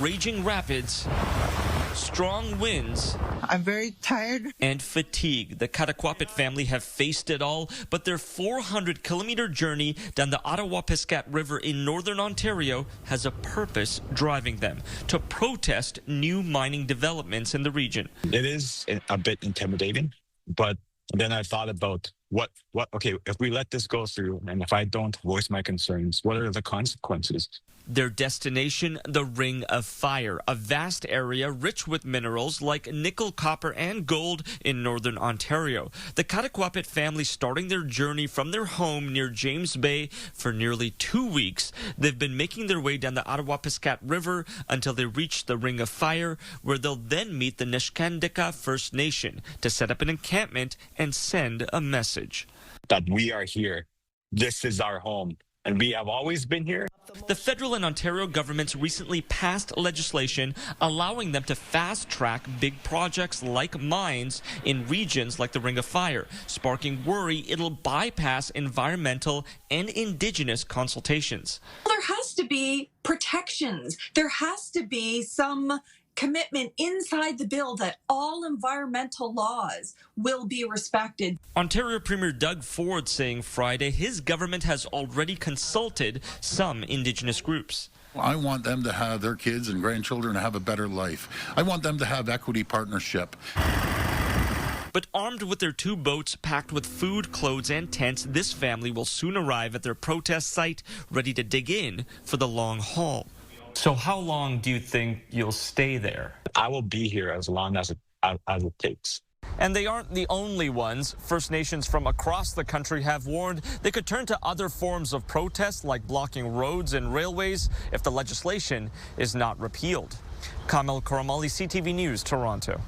raging rapids, strong winds, I'm very tired, and fatigue. The Attawapiskat family have faced it all, but their 400-kilometer journey down the Attawapiskat River in northern Ontario has a purpose driving them: to protest new mining developments in the region. It is a bit intimidating, but then I thought about okay, if we let this go through and if I don't voice my concerns, what are the consequences? Their destination, the Ring of Fire, a vast area rich with minerals like nickel, copper, and gold in northern Ontario. The Attawapiskat family starting their journey from their home near James Bay for nearly 2 weeks. They've been making their way down the Attawapiskat River until they reach the Ring of Fire, where they'll then meet the Nishkandika First Nation to set up an encampment and send a message. That we are here. This is our home. And we have always been here. The federal and Ontario governments recently passed legislation allowing them to fast-track big projects like mines in regions like the Ring of Fire, sparking worry it'll bypass environmental and Indigenous consultations. There has to be protections. There has to be some commitment inside the bill that all environmental laws will be respected. Ontario Premier Doug Ford saying Friday his government has already consulted some Indigenous groups. I want them to have their kids and grandchildren have a better life. I want them to have equity partnership. But armed with their 2 boats packed with food, clothes, and tents, this family will soon arrive at their protest site, ready to dig in for the long haul. So how long do you think you'll stay there? I will be here as long as it takes. And they aren't the only ones. First Nations from across the country have warned they could turn to other forms of protest, like blocking roads and railways, if the legislation is not repealed. Kamil, Karamali, CTV News, Toronto.